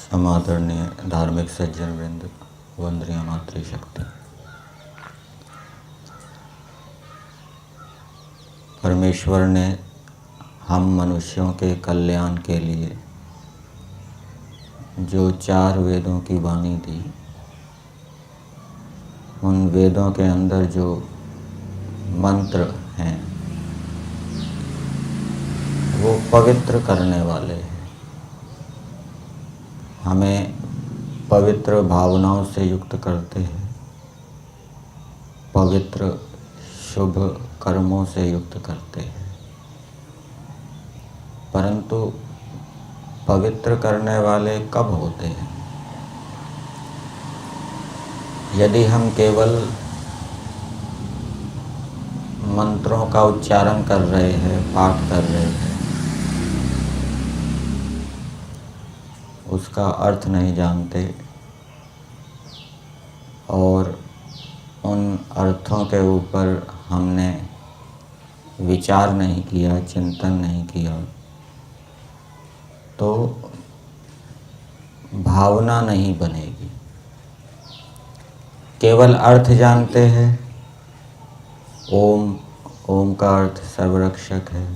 समादरणीय धार्मिक सज्जन वृंद, वंदनीय मातृशक्ति। परमेश्वर ने हम मनुष्यों के कल्याण के लिए जो 4 वेदों की वाणी दी, उन वेदों के अंदर जो मंत्र हैं वो पवित्र करने वाले हैं। हमें पवित्र भावनाओं से युक्त करते हैं, पवित्र शुभ कर्मों से युक्त करते हैं। परंतु पवित्र करने वाले कब होते हैं? यदि हम केवल मंत्रों का उच्चारण कर रहे हैं, पाठ कर रहे हैं, उसका अर्थ नहीं जानते और उन अर्थों के ऊपर हमने विचार नहीं किया, चिंतन नहीं किया, तो भावना नहीं बनेगी। केवल अर्थ जानते हैं। ओम, ओम का अर्थ सर्वरक्षक है।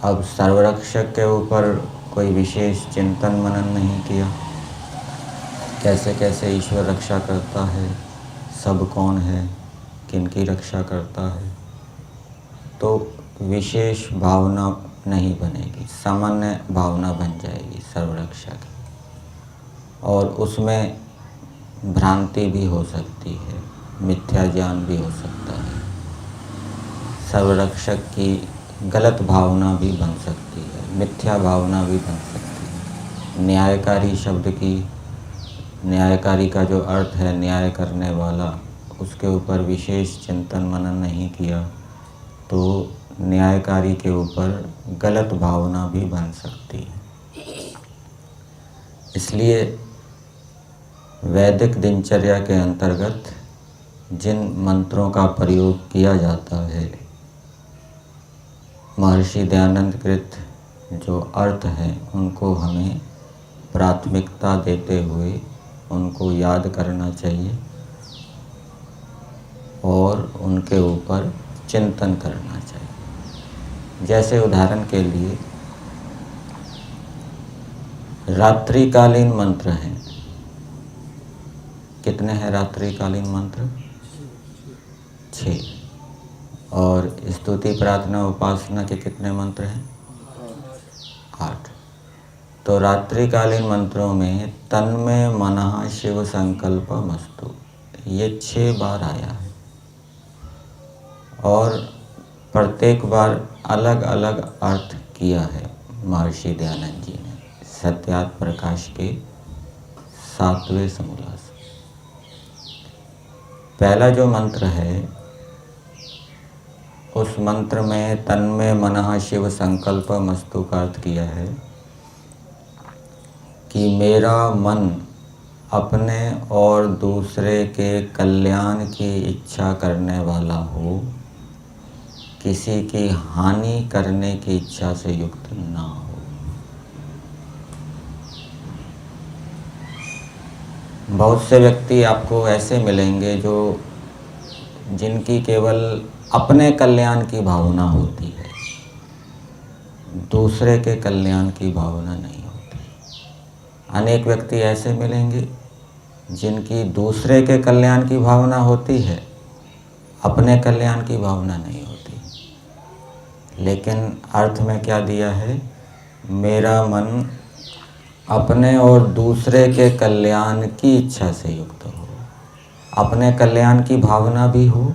अब सर्वरक्षक के ऊपर कोई विशेष चिंतन मनन नहीं किया, कैसे कैसे ईश्वर रक्षा करता है, सब कौन है, किनकी रक्षा करता है, तो विशेष भावना नहीं बनेगी, सामान्य भावना बन जाएगी सर्वरक्षा की। और उसमें भ्रांति भी हो सकती है, मिथ्या ज्ञान भी हो सकता है, सर्वरक्षक की गलत भावना भी बन सकती है, मिथ्या भावना भी बन सकती है। न्यायकारी शब्द की, न्यायकारी का जो अर्थ है न्याय करने वाला, उसके ऊपर विशेष चिंतन मनन नहीं किया तो न्यायकारी के ऊपर गलत भावना भी बन सकती है। इसलिए वैदिक दिनचर्या के अंतर्गत जिन मंत्रों का प्रयोग किया जाता है, महर्षि दयानंद कृत जो अर्थ हैं उनको हमें प्राथमिकता देते हुए उनको याद करना चाहिए और उनके ऊपर चिंतन करना चाहिए। जैसे उदाहरण के लिए रात्रिकालीन मंत्र हैं। कितने हैं रात्रिकालीन मंत्र? 6। और स्तुति प्रार्थना उपासना के कितने मंत्र हैं? 8। तो रात्रिकालीन मंत्रों में तन्मे मनः शिव संकल्पमस्तु, ये 6 बार आया है और प्रत्येक बार अलग अलग अर्थ किया है महर्षि दयानंद जी ने सत्यार्थ प्रकाश के 7वें समोल्लास। पहला जो मंत्र है उस मंत्र में तन्मे मनः शिव संकल्पमस्तु का अर्थ किया है कि मेरा मन अपने और दूसरे के कल्याण की इच्छा करने वाला हो, किसी की हानि करने की इच्छा से युक्त ना हो। बहुत से व्यक्ति आपको ऐसे मिलेंगे जो जिनकी केवल अपने कल्याण की भावना होती है, दूसरे के कल्याण की भावना नहीं होती। अनेक व्यक्ति ऐसे मिलेंगे जिनकी दूसरे के कल्याण की भावना होती है, अपने कल्याण की भावना नहीं होती। लेकिन अर्थ में क्या दिया है? मेरा मन अपने और दूसरे के कल्याण की इच्छा से युक्त हो, अपने कल्याण की भावना भी हो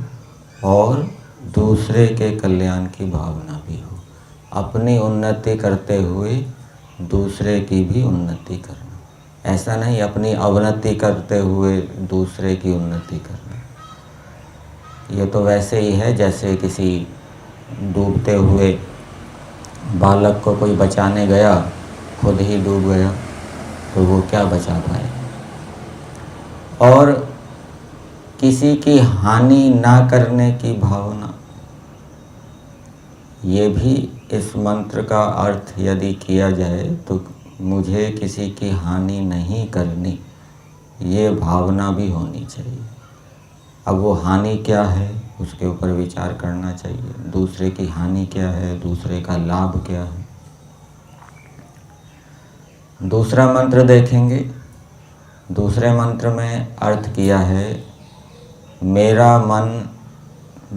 और दूसरे के कल्याण की भावना भी हो। अपनी उन्नति करते हुए दूसरे की भी उन्नति करना। ऐसा नहीं अपनी अवनति करते हुए दूसरे की उन्नति करना। ये तो वैसे ही है जैसे किसी डूबते हुए बालक को कोई बचाने गया, खुद ही डूब गया, तो वो क्या बचा पाए। और किसी की हानि ना करने की भावना, ये भी इस मंत्र का अर्थ यदि किया जाए तो मुझे किसी की हानि नहीं करनी, ये भावना भी होनी चाहिए। अब वो हानि क्या है उसके ऊपर विचार करना चाहिए। दूसरे की हानि क्या है, दूसरे का लाभ क्या है। दूसरा मंत्र देखेंगे। दूसरे मंत्र में अर्थ किया है, मेरा मन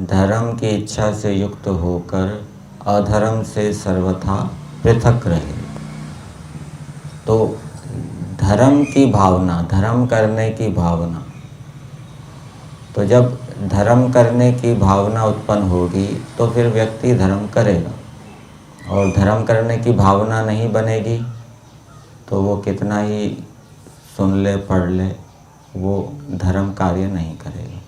धर्म की इच्छा से युक्त होकर अधर्म से सर्वथा पृथक रहे। तो धर्म की भावना, धर्म करने की भावना, तो जब धर्म करने की भावना उत्पन्न होगी तो फिर व्यक्ति धर्म करेगा। और धर्म करने की भावना नहीं बनेगी तो वो कितना ही सुन ले पढ़ ले, वो धर्म कार्य नहीं करेगा।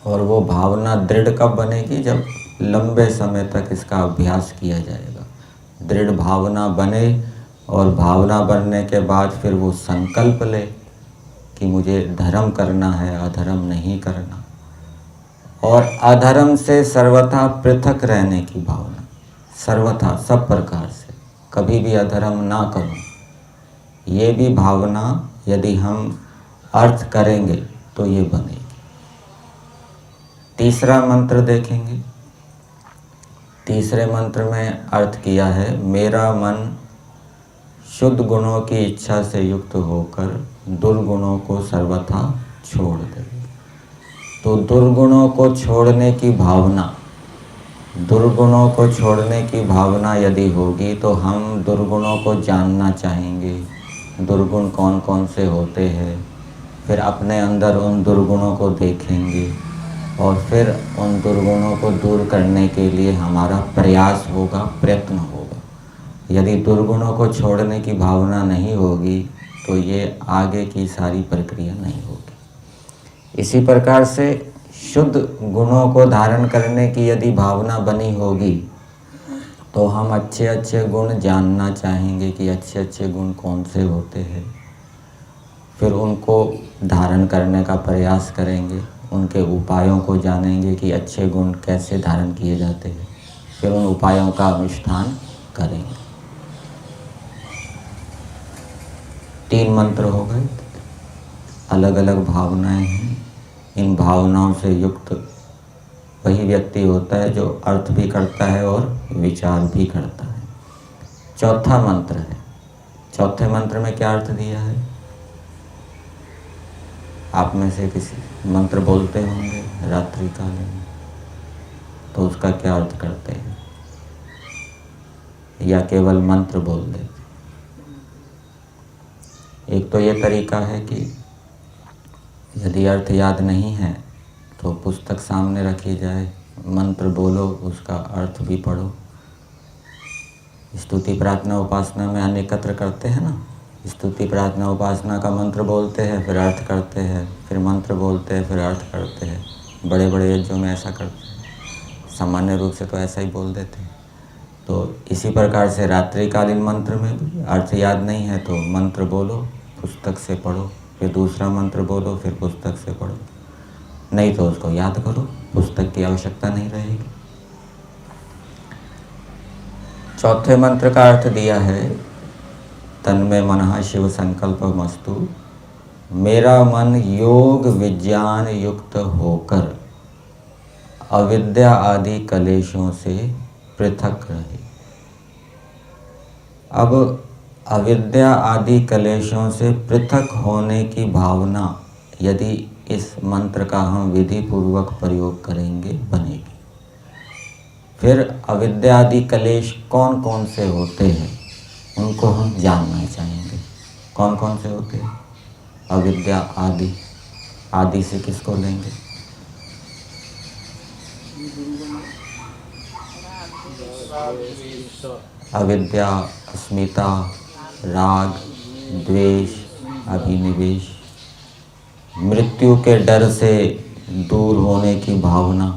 और वो भावना दृढ़ कब बनेगी, जब लंबे समय तक इसका अभ्यास किया जाएगा। दृढ़ भावना बने और भावना बनने के बाद फिर वो संकल्प ले कि मुझे धर्म करना है, अधर्म नहीं करना। और अधर्म से सर्वथा पृथक रहने की भावना, सर्वथा सब प्रकार से कभी भी अधर्म ना करूं, ये भी भावना यदि हम अर्थ करेंगे तो ये बनेगी। तीसरा मंत्र देखेंगे। तीसरे मंत्र में अर्थ किया है, मेरा मन शुद्ध गुणों की इच्छा से युक्त होकर दुर्गुणों को सर्वथा छोड़ दे। तो दुर्गुणों को छोड़ने की भावना, दुर्गुणों को छोड़ने की भावना यदि होगी तो हम दुर्गुणों को जानना चाहेंगे, दुर्गुण कौन कौन से होते हैं। फिर अपने अंदर उन दुर्गुणों को देखेंगे और फिर उन दुर्गुणों को दूर करने के लिए हमारा प्रयास होगा, प्रयत्न होगा। यदि दुर्गुणों को छोड़ने की भावना नहीं होगी तो ये आगे की सारी प्रक्रिया नहीं होगी। इसी प्रकार से शुद्ध गुणों को धारण करने की यदि भावना बनी होगी तो हम अच्छे अच्छे गुण जानना चाहेंगे कि अच्छे अच्छे गुण कौन से होते हैं। फिर उनको धारण करने का प्रयास करेंगे, उनके उपायों को जानेंगे कि अच्छे गुण कैसे धारण किए जाते हैं। फिर उन उपायों का अनुष्ठान करेंगे। 3 मंत्र हो गए, अलग अलग भावनाएं हैं। इन भावनाओं से युक्त वही व्यक्ति होता है जो अर्थ भी करता है और विचार भी करता है। चौथा मंत्र है। चौथे मंत्र में क्या अर्थ दिया है? आप में से किसी मंत्र बोलते होंगे रात्रि काल में, तो उसका क्या अर्थ करते हैं, या केवल मंत्र बोल देते? एक तो ये तरीका है कि यदि अर्थ याद नहीं है तो पुस्तक सामने रखी जाए, मंत्र बोलो, उसका अर्थ भी पढ़ो। स्तुति प्रार्थना उपासना में हम एकत्र करते हैं ना, स्तुति प्रार्थना उपासना का मंत्र बोलते हैं, फिर अर्थ करते हैं, फिर मंत्र बोलते हैं, फिर अर्थ करते हैं। बड़े बड़े यज्ञों में ऐसा करते हैं, सामान्य रूप से तो ऐसा ही बोल देते हैं। तो इसी प्रकार से रात्रिकालीन मंत्र में भी अर्थ याद नहीं है तो मंत्र बोलो, पुस्तक से पढ़ो, फिर दूसरा मंत्र बोलो, फिर पुस्तक से पढ़ो। नहीं तो उसको याद करो, पुस्तक की आवश्यकता नहीं रहेगी। चौथे मंत्र का अर्थ दिया है, तन्मे मनः शिव संकल्पमस्तु, मेरा मन योग विज्ञान युक्त होकर अविद्या आदि कलेशों से पृथक रहे। अब अविद्या आदि कलेशों से पृथक होने की भावना यदि इस मंत्र का हम विधि पूर्वक प्रयोग करेंगे बनेगी। फिर अविद्या आदि कलेश कौन कौन से होते हैं उनको हम जानना चाहेंगे। कौन कौन से होते हैं? अविद्या आदि, आदि से किसको लेंगे? अविद्या, अस्मिता, राग, द्वेष, अभिनिवेश, मृत्यु के डर से दूर होने की भावना,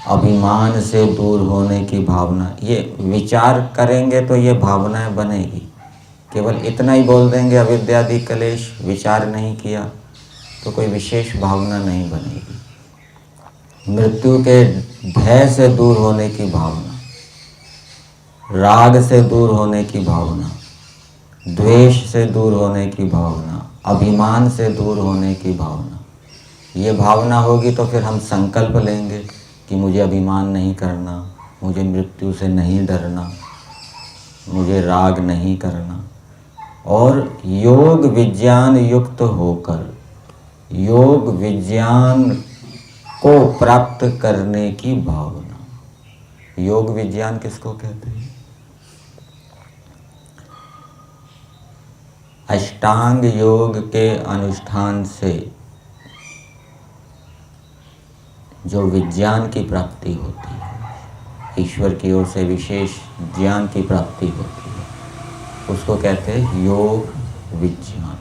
अभिमान से दूर होने की भावना। ये विचार करेंगे तो ये भावनाएं बनेगी। केवल इतना ही बोल देंगे अविद्यादि क्लेश, विचार नहीं किया तो कोई विशेष भावना नहीं बनेगी। मृत्यु के भय से दूर होने की भावना, राग से दूर होने की भावना, द्वेष से दूर होने की भावना, अभिमान से दूर होने की भावना, ये भावना होगी तो फिर हम संकल्प लेंगे कि मुझे अभिमान नहीं करना, मुझे मृत्यु से नहीं डरना, मुझे राग नहीं करना। और योग विज्ञान युक्त होकर योग विज्ञान को प्राप्त करने की भावना। योग विज्ञान किसको कहते हैं? अष्टांग योग के अनुष्ठान से जो विज्ञान की प्राप्ति होती है, ईश्वर की ओर से विशेष ज्ञान की प्राप्ति होती है, उसको कहते हैं योग विज्ञान।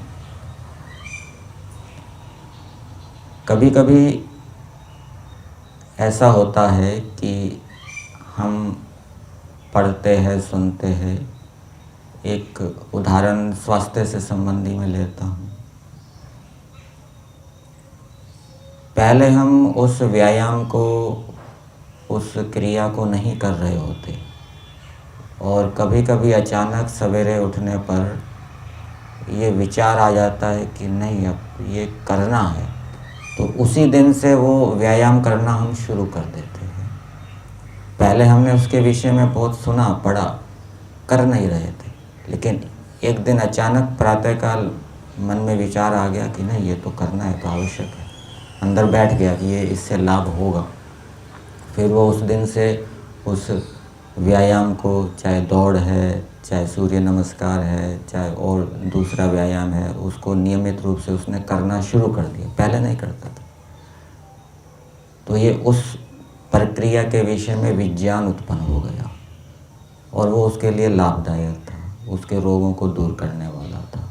कभी कभी ऐसा होता है कि हम पढ़ते हैं, सुनते हैं। एक उदाहरण स्वास्थ्य से संबंधी में लेता हूँ। पहले हम उस व्यायाम को, उस क्रिया को नहीं कर रहे होते और कभी कभी अचानक सवेरे उठने पर ये विचार आ जाता है कि नहीं, अब ये करना है, तो उसी दिन से वो व्यायाम करना हम शुरू कर देते हैं। पहले हमने उसके विषय में बहुत सुना, पढ़ा, कर नहीं रहे थे, लेकिन एक दिन अचानक प्रातःकाल मन में विचार आ गया कि नहीं, ये तो करना है, तो आवश्यक है। अंदर बैठ गया कि ये इससे लाभ होगा। फिर वो उस दिन से उस व्यायाम को, चाहे दौड़ है, चाहे सूर्य नमस्कार है, चाहे और दूसरा व्यायाम है, उसको नियमित रूप से उसने करना शुरू कर दिया। पहले नहीं करता था। तो ये उस प्रक्रिया के विषय में विज्ञान उत्पन्न हो गया और वो उसके लिए लाभदायक था, उसके रोगों को दूर करने वाला था।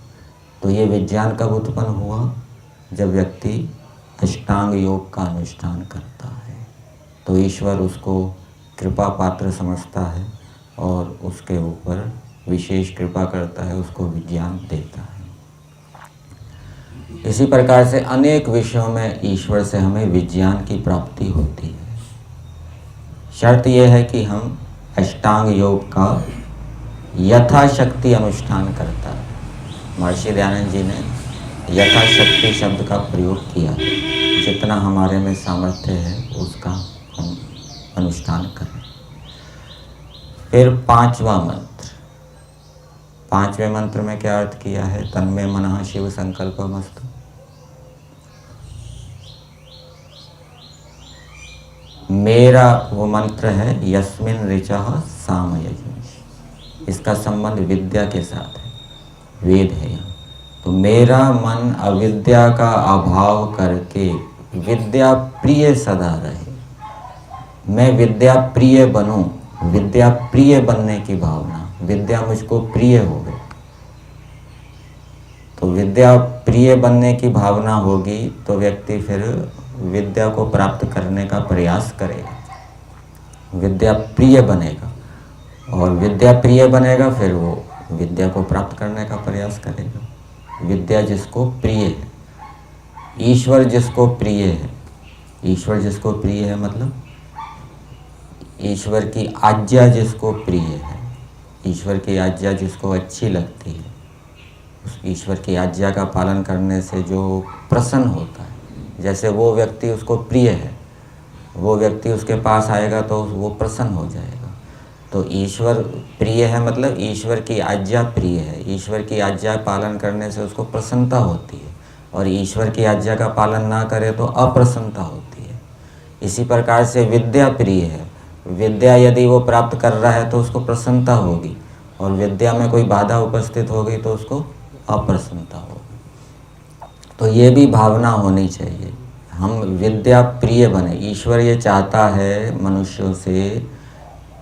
तो ये विज्ञान कब उत्पन्न हुआ? जब व्यक्ति अष्टांग योग का अनुष्ठान करता है तो ईश्वर उसको कृपा पात्र समझता है और उसके ऊपर विशेष कृपा करता है, उसको विज्ञान देता है। इसी प्रकार से अनेक विषयों में ईश्वर से हमें विज्ञान की प्राप्ति होती है। शर्त यह है कि हम अष्टांग योग का यथाशक्ति अनुष्ठान करता है। महर्षि दयानंद जी ने यथाशक्ति शब्द का प्रयोग किया। जितना हमारे में सामर्थ्य है उसका हम अनुष्ठान करें। फिर पांचवा मंत्र। पांचवें मंत्र में क्या अर्थ किया है? तन्मे मनः शिव संकल्पमस्तु। मेरा वो मंत्र है यस्मिन ऋचः सामयज्ञ। इसका संबंध विद्या के साथ है, वेद है यहाँ। तो मेरा मन अविद्या का अभाव करके विद्या प्रिय सदा रहे। मैं विद्या प्रिय बनूं, विद्या प्रिय बनने की भावना, विद्या मुझको प्रिय हो गई। तो विद्या प्रिय बनने की भावना होगी तो व्यक्ति फिर विद्या को प्राप्त करने का प्रयास करेगा, विद्या प्रिय बनेगा और विद्या प्रिय बनेगा फिर वो विद्या को प्राप्त करने का प्रयास करेगा। विद्या जिसको प्रिय है, ईश्वर जिसको प्रिय है। ईश्वर जिसको प्रिय है मतलब ईश्वर की आज्ञा जिसको प्रिय है, ईश्वर की आज्ञा जिसको अच्छी लगती है, उस ईश्वर की आज्ञा का पालन करने से जो प्रसन्न होता है, जैसे वो व्यक्ति उसको प्रिय है, वो व्यक्ति उसके पास आएगा तो वो प्रसन्न हो जाएगा। तो ईश्वर प्रिय है मतलब ईश्वर की आज्ञा प्रिय है। ईश्वर की आज्ञा पालन करने से उसको प्रसन्नता होती है और ईश्वर की आज्ञा का पालन ना करे तो अप्रसन्नता होती है। इसी प्रकार से विद्या प्रिय है। विद्या यदि वो प्राप्त कर रहा है तो उसको प्रसन्नता होगी और विद्या में कोई बाधा उपस्थित होगी तो उसको अप्रसन्नता होगी। तो ये भी भावना होनी चाहिए, हम विद्या प्रिय बने। ईश्वर ये चाहता है मनुष्यों से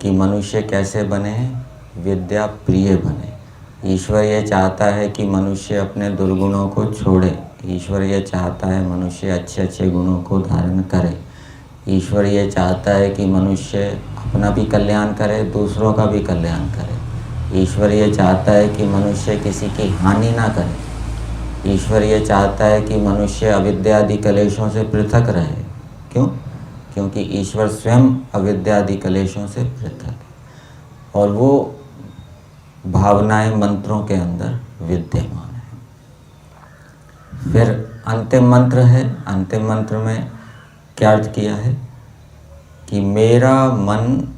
कि मनुष्य कैसे बने, विद्या प्रिय बने। ईश्वर ये चाहता है कि मनुष्य अपने दुर्गुणों को छोड़े। ईश्वर ये चाहता है मनुष्य अच्छे अच्छे गुणों को धारण करे। ईश्वर ये चाहता है कि मनुष्य अपना भी कल्याण करे, दूसरों का भी कल्याण करे। ईश्वर ये चाहता है कि मनुष्य किसी की हानि ना करे। ईश्वर ये चाहता है कि मनुष्य अविद्या आदि कलेशों से पृथक रहे। क्यों? क्योंकि ईश्वर स्वयं अविद्या आदि कलेशों से पृथक है और वो भावनाएं मंत्रों के अंदर विद्यमान है। फिर अंतिम मंत्र है। अंतिम मंत्र में क्या अर्थ किया है कि मेरा मन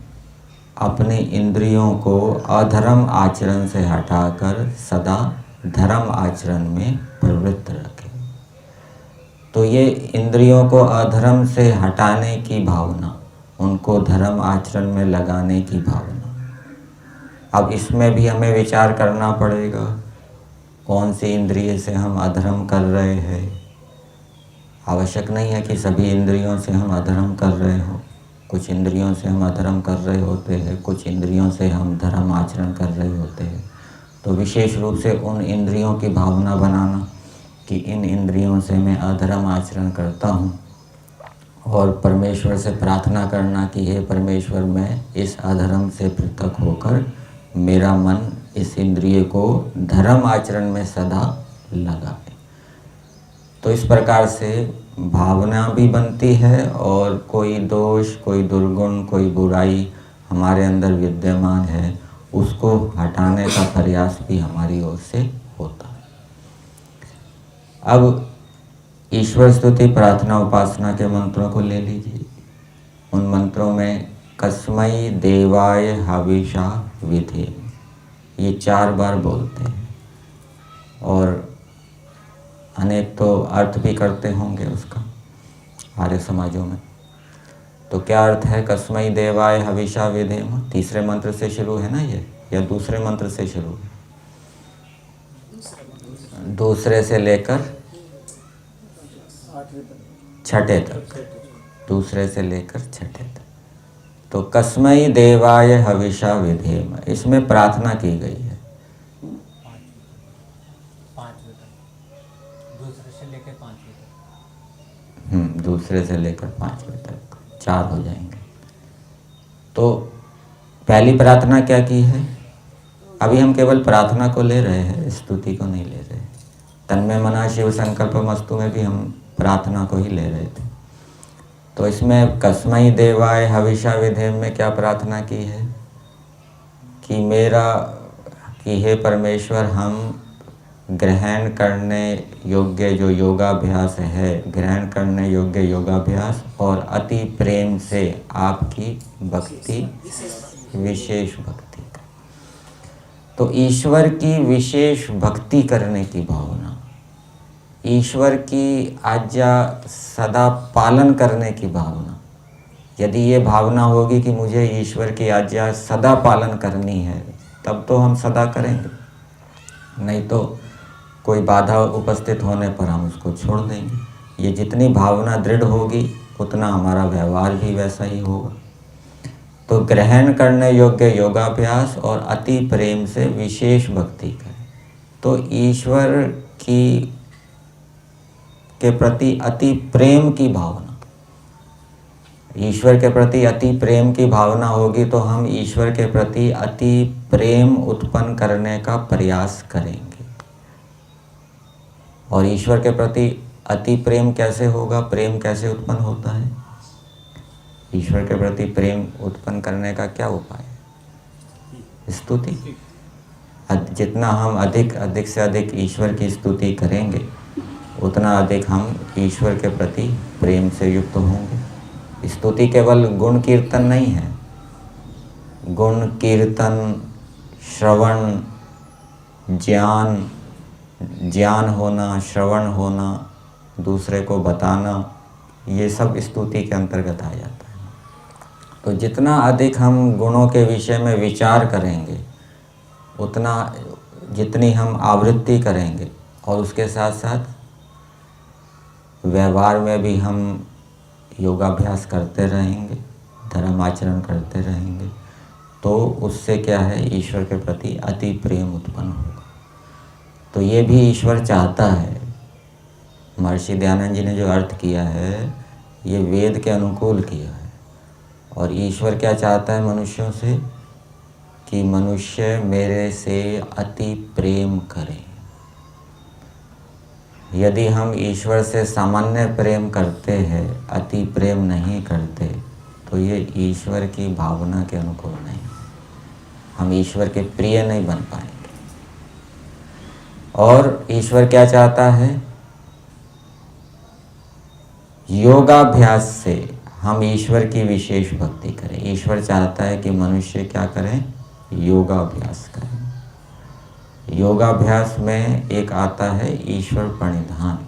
अपने इंद्रियों को अधर्म आचरण से हटाकर सदा धर्म आचरण में प्रवृत्त रखे। तो ये इंद्रियों को अधर्म से हटाने की भावना, उनको धर्म आचरण में लगाने की भावना। अब इसमें भी हमें विचार करना पड़ेगा कौन सी इंद्रिय से हम अधर्म कर रहे हैं। आवश्यक नहीं है कि सभी इंद्रियों से हम अधर्म कर रहे हो। कुछ इंद्रियों से हम अधर्म कर रहे होते हैं, कुछ इंद्रियों से हम धर्म आचरण कर रहे होते हैं। तो विशेष रूप से उन इंद्रियों की भावना बनाना कि इन इंद्रियों से मैं अधर्म आचरण करता हूँ और परमेश्वर से प्रार्थना करना कि हे परमेश्वर, मैं इस अधर्म से पृथक होकर मेरा मन इस इंद्रिय को धर्म आचरण में सदा लगाए। तो इस प्रकार से भावना भी बनती है और कोई दोष, कोई दुर्गुण, कोई बुराई हमारे अंदर विद्यमान है उसको हटाने का प्रयास भी हमारी ओर से होता है। अब ईश्वर स्तुति प्रार्थना उपासना के मंत्रों को ले लीजिए। उन मंत्रों में कस्मै देवाय हविषा विधे, ये 4 बार बोलते हैं और अनेक तो अर्थ भी करते होंगे उसका आर्य समाजों में। तो क्या अर्थ है कस्मै देवाय हविषा विधेम? तीसरे मंत्र से शुरू है ना ये, या दूसरे मंत्र से शुरू है? दूसरे से लेकर छठे तक, दूसरे से लेकर छठे तक। तो कस्मै देवाय हविषा विधेम, इसमें प्रार्थना की गई है। दूसरे से लेकर 5वें तक 4 हो जाएंगे। तो पहली प्रार्थना क्या की है? अभी हम केवल प्रार्थना को ले रहे हैं, स्तुति को नहीं ले रहे। तन्मय मना शिव संकल्पमस्तु में भी हम प्रार्थना को ही ले रहे थे। तो इसमें कस्मै देवाय हविषा विधेम में क्या प्रार्थना की है कि हे परमेश्वर, हम ग्रहण करने योग्य जो योगाभ्यास है, ग्रहण करने योग्य योगाभ्यास और अति प्रेम से आपकी भक्ति, विशेष भक्ति का। तो ईश्वर की विशेष भक्ति करने की भावना, ईश्वर की आज्ञा सदा पालन करने की भावना, यदि ये भावना होगी कि मुझे ईश्वर की आज्ञा सदा पालन करनी है, तब तो हम सदा करेंगे, नहीं तो कोई बाधा उपस्थित होने पर हम उसको छोड़ देंगे। ये जितनी भावना दृढ़ होगी उतना हमारा व्यवहार भी वैसा ही होगा। तो ग्रहण करने योग्य योगाभ्यास और अति प्रेम से विशेष भक्ति करें। तो ईश्वर के प्रति अति प्रेम की भावना, ईश्वर के प्रति अति प्रेम की भावना होगी तो हम ईश्वर के प्रति अति प्रेम उत्पन्न करने का प्रयास करेंगे। और ईश्वर के प्रति अति प्रेम कैसे होगा, प्रेम कैसे उत्पन्न होता है? ईश्वर के प्रति प्रेम उत्पन्न करने का क्या उपाय है? स्तुति। जितना हम अधिक से अधिक ईश्वर की स्तुति करेंगे उतना अधिक हम ईश्वर के प्रति प्रेम से युक्त होंगे। स्तुति केवल गुण कीर्तन नहीं है। गुण कीर्तन, श्रवण, ज्ञान होना, श्रवण होना, दूसरे को बताना, ये सब स्तुति के अंतर्गत आ जाता है। तो जितना अधिक हम गुणों के विषय में विचार करेंगे उतना, जितनी हम आवृत्ति करेंगे और उसके साथ साथ व्यवहार में भी हम योगाभ्यास करते रहेंगे, धर्म आचरण करते रहेंगे, तो उससे क्या है, ईश्वर के प्रति अति प्रेम उत्पन्न होगा। तो ये भी ईश्वर चाहता है। महर्षि दयानंद जी ने जो अर्थ किया है ये वेद के अनुकूल किया है। और ईश्वर क्या चाहता है मनुष्यों से, कि मनुष्य मेरे से अति प्रेम करें। यदि हम ईश्वर से सामान्य प्रेम करते हैं, अति प्रेम नहीं करते, तो ये ईश्वर की भावना के अनुकूल नहीं, हम ईश्वर के प्रिय नहीं बन पाएंगे। और ईश्वर क्या चाहता है, योगाभ्यास से हम ईश्वर की विशेष भक्ति करें। ईश्वर चाहता है कि मनुष्य क्या करें, योगाभ्यास करें। योगाभ्यास में एक आता है ईश्वर प्रणिधान।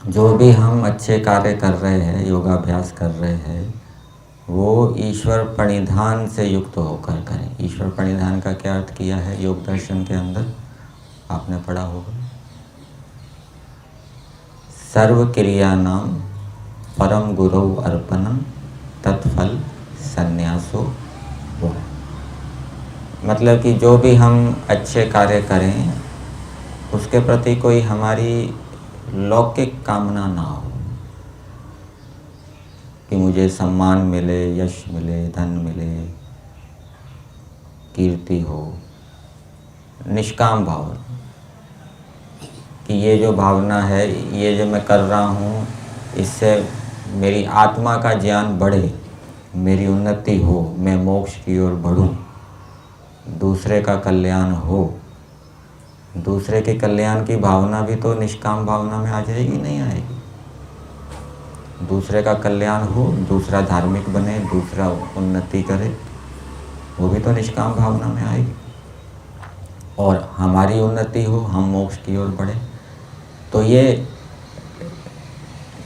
जो भी हम अच्छे कार्य कर रहे हैं, योगाभ्यास कर रहे हैं, वो ईश्वर प्रणिधान से युक्त होकर करें। ईश्वर प्रणिधान का क्या अर्थ किया है योग दर्शन के अंदर, आपने पढ़ा होगा। सर्व क्रियानाम परम गुरौ अर्पणम तत्फल संन्यासो हो। मतलब कि जो भी हम अच्छे कार्य करें उसके प्रति कोई हमारी लौकिक कामना ना हो, कि मुझे सम्मान मिले, यश मिले, धन मिले, कीर्ति हो। निष्काम भावना, कि ये जो भावना है, ये जो मैं कर रहा हूँ, इससे मेरी आत्मा का ज्ञान बढ़े, मेरी उन्नति हो, मैं मोक्ष की ओर बढ़ूँ, दूसरे का कल्याण हो। दूसरे के कल्याण की भावना भी तो निष्काम भावना में आ जाएगी, नहीं आएगी। दूसरे का कल्याण हो, दूसरा धार्मिक बने, दूसरा उन्नति करे, वो भी तो निष्काम भावना में आएगी। और हमारी उन्नति हो, हम मोक्ष की ओर बढ़े। तो ये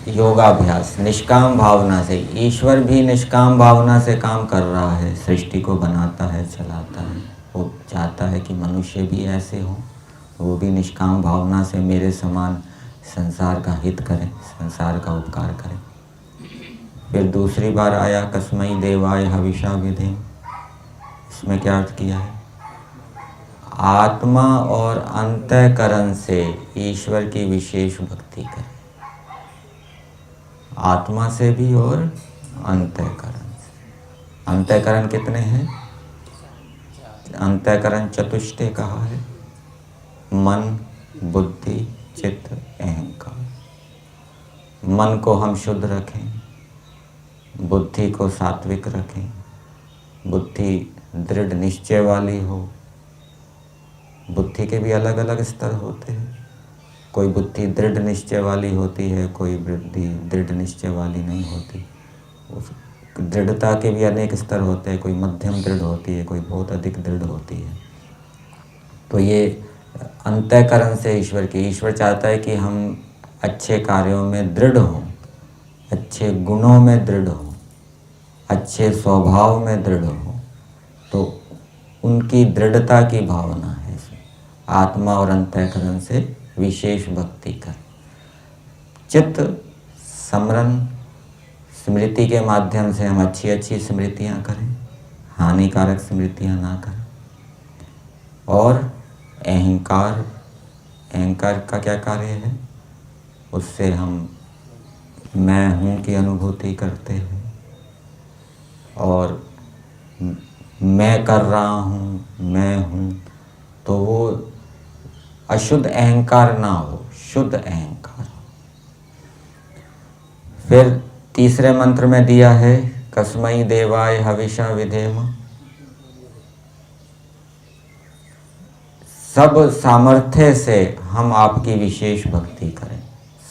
योगाभ्यास निष्काम भावना से, ईश्वर भी निष्काम भावना से काम कर रहा है, सृष्टि को बनाता है, चलाता है। वो चाहता है कि मनुष्य भी ऐसे हों, वो भी निष्काम भावना से मेरे समान संसार का हित करें, संसार का उपकार करें। फिर दूसरी बार आया कस्मै देवाय हविषा विधेम। इसमें क्या अर्थ किया है, आत्मा और अंतःकरण से ईश्वर की विशेष भक्ति करें। आत्मा से भी और अंतःकरण से। अंतःकरण कितने हैं, अंतःकरण चतुष्टय कहा है, मन, बुद्धि, चित्त, अहंकार। मन को हम शुद्ध रखें, बुद्धि को सात्विक रखें, बुद्धि दृढ़ निश्चय वाली हो। बुद्धि के भी अलग अलग स्तर होते हैं, कोई बुद्धि दृढ़ निश्चय वाली होती है, कोई बुद्धि दृढ़ निश्चय वाली नहीं होती। उस दृढ़ता के भी अनेक स्तर होते हैं, कोई मध्यम दृढ़ होती है, कोई बहुत अधिक दृढ़ होती है। तो ये अंतःकरण से ईश्वर की, ईश्वर चाहता है कि हम अच्छे कार्यों में दृढ़ हों, अच्छे गुणों में दृढ़ हों, अच्छे स्वभाव में दृढ़ हों। तो उनकी दृढ़ता की भावना है इसमें। आत्मा और अंतःकरण से विशेष भक्ति कर। चित्त स्मरण स्मृति के माध्यम से हम अच्छी अच्छी स्मृतियाँ करें, हानिकारक स्मृतियाँ ना करें। और अहंकार, अहंकार का क्या कार्य है, उससे हम मैं हूँ की अनुभूति करते हैं, और मैं कर रहा हूँ, मैं हूँ। तो वो अशुद्ध अहंकार ना हो, शुद्ध अहंकार। फिर तीसरे मंत्र में दिया है कस्मै देवाय हविषा विधेम। सब सामर्थ्य से हम आपकी विशेष भक्ति करें,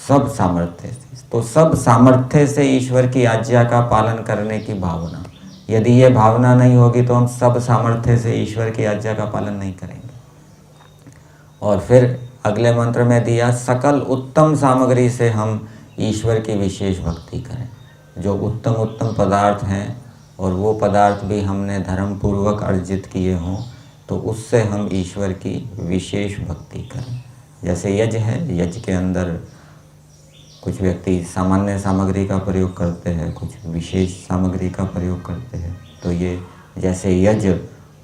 सब सामर्थ्य से। तो सब सामर्थ्य से ईश्वर की आज्ञा का पालन करने की भावना, यदि ये भावना नहीं होगी तो हम सब सामर्थ्य से ईश्वर की आज्ञा का पालन नहीं करेंगे। और फिर अगले मंत्र में दिया सकल उत्तम सामग्री से हम ईश्वर की विशेष भक्ति करें। जो उत्तम उत्तम पदार्थ हैं और वो पदार्थ भी हमने धर्म पूर्वक अर्जित किए हों, तो उससे हम ईश्वर की विशेष भक्ति करें। जैसे यज्ञ है, यज्ञ के अंदर कुछ व्यक्ति सामान्य सामग्री का प्रयोग करते हैं, कुछ विशेष सामग्री का प्रयोग करते हैं। तो ये जैसे यज्ञ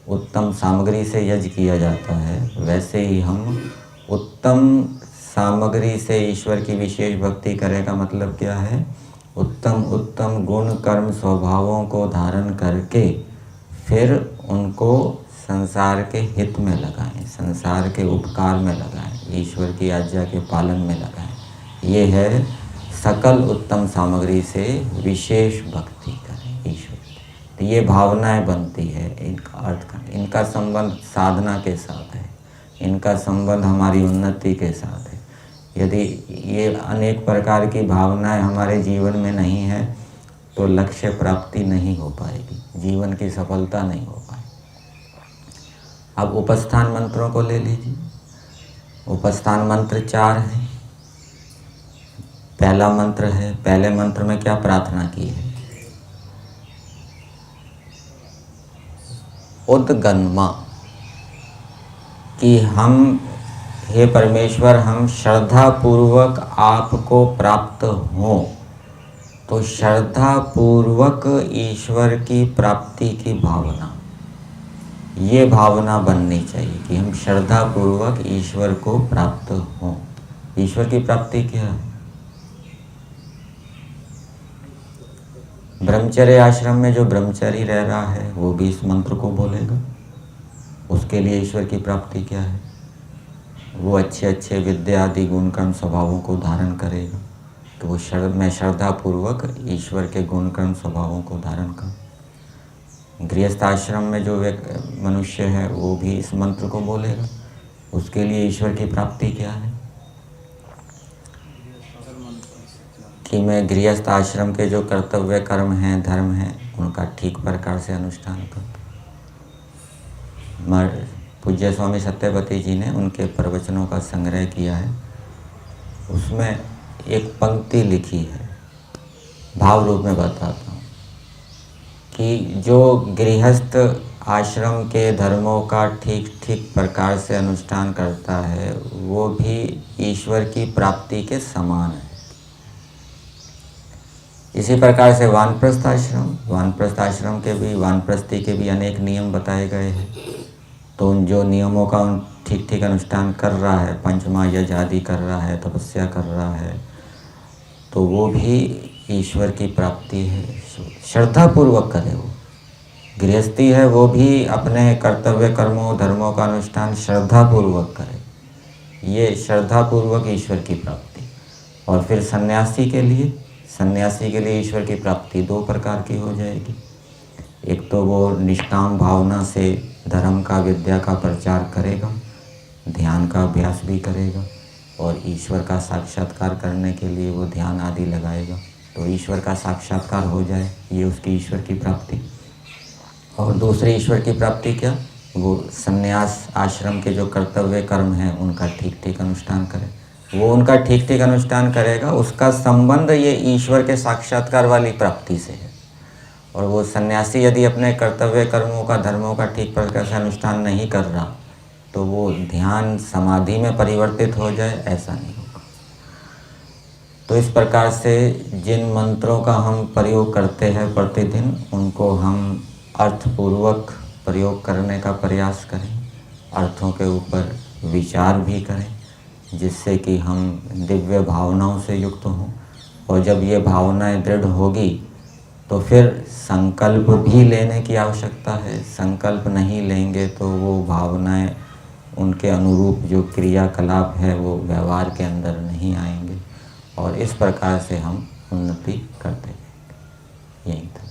उत्तम सामग्री से यज्ञ किया जाता है, वैसे ही हम उत्तम सामग्री से ईश्वर की विशेष भक्ति करें का मतलब क्या है? उत्तम उत्तम गुण कर्म स्वभावों को धारण करके फिर उनको संसार के हित में लगाएं, संसार के उपकार में लगाएं, ईश्वर की आज्ञा के पालन में लगाएं। ये है सकल उत्तम सामग्री से विशेष भक्ति करें ईश्वर। तो ये भावनाएं बनती है इनका अर्थ का। इनका संबंध साधना के साथ है, इनका संबंध हमारी उन्नति के साथ है। यदि ये अनेक प्रकार की भावनाएं हमारे जीवन में नहीं है तो लक्ष्य प्राप्ति नहीं हो पाएगी, जीवन की सफलता नहीं हो पाएगी। अब उपस्थान मंत्रों को ले लीजिए। उपस्थान मंत्र 4 है। पहला मंत्र है, पहले मंत्र में क्या प्रार्थना की है? उद्गन्मा, कि हम, हे परमेश्वर, हम श्रद्धा पूर्वक आपको प्राप्त हों। तो श्रद्धा पूर्वक ईश्वर की प्राप्ति की भावना, ये भावना बननी चाहिए कि हम श्रद्धा पूर्वक ईश्वर को प्राप्त हों। ईश्वर की प्राप्ति क्या है? ब्रह्मचर्य आश्रम में जो ब्रह्मचारी रह रहा है वो भी इस मंत्र को बोलेगा। उसके लिए ईश्वर की प्राप्ति क्या है? वो अच्छे अच्छे विद्या आदि गुण कर्म स्वभावों को धारण करेगा। तो वो मैं श्रद्धा पूर्वक ईश्वर के गुण कर्म स्वभावों को धारण कर। गृहस्थ आश्रम में जो मनुष्य है वो भी इस मंत्र को बोलेगा। उसके लिए ईश्वर की प्राप्ति क्या है? कि मैं गृहस्थ आश्रम के जो कर्तव्य कर्म हैं, धर्म हैं, उनका ठीक प्रकार से अनुष्ठान करूँ। पूज्य स्वामी सत्यवती जी ने उनके प्रवचनों का संग्रह किया है। उसमें एक पंक्ति लिखी है, भाव रूप में बताता हूँ कि जो गृहस्थ आश्रम के धर्मों का ठीक ठीक प्रकार से अनुष्ठान करता है वो भी ईश्वर की प्राप्ति के समान है। इसी प्रकार से वानप्रस्थ आश्रम के भी, वानप्रस्थी के भी अनेक नियम बताए गए हैं। तो उन जो नियमों का ठीक ठीक अनुष्ठान कर रहा है, पंचमा यज्ञ आदि कर रहा है, तपस्या कर रहा है, तो वो भी ईश्वर की प्राप्ति है। श्रद्धापूर्वक करे। वो गृहस्थी है, वो भी अपने कर्तव्य कर्मों धर्मों का अनुष्ठान श्रद्धापूर्वक करे। ये श्रद्धापूर्वक ईश्वर की प्राप्ति। और फिर सन्यासी के लिए ईश्वर की प्राप्ति 2 प्रकार की हो जाएगी। एक तो वो निष्काम भावना से धर्म का, विद्या का प्रचार करेगा, ध्यान का अभ्यास भी करेगा और ईश्वर का साक्षात्कार करने के लिए वो ध्यान आदि लगाएगा, तो ईश्वर का साक्षात्कार हो जाए, ये उसकी ईश्वर की प्राप्ति। और दूसरी ईश्वर की प्राप्ति क्या? वो संन्यास आश्रम के जो कर्तव्य कर्म हैं उनका ठीक ठीक अनुष्ठान करे। वो उनका ठीक ठीक अनुष्ठान करेगा, उसका संबंध ये ईश्वर के साक्षात्कार वाली प्राप्ति से है। और वो सन्यासी यदि अपने कर्तव्य कर्मों का, धर्मों का ठीक प्रकार से अनुष्ठान नहीं कर रहा तो वो ध्यान समाधि में परिवर्तित हो जाए, ऐसा नहीं होगा। तो इस प्रकार से जिन मंत्रों का हम प्रयोग करते हैं प्रतिदिन, उनको हम अर्थपूर्वक प्रयोग करने का प्रयास करें, अर्थों के ऊपर विचार भी करें, जिससे कि हम दिव्य भावनाओं से युक्त हों। और जब ये भावनाएं दृढ़ होगी तो फिर संकल्प भी लेने की आवश्यकता है। संकल्प नहीं लेंगे तो वो भावनाएं, उनके अनुरूप जो क्रियाकलाप है वो व्यवहार के अंदर नहीं आएंगे और इस प्रकार से हम उन्नति करते हैं। यही था।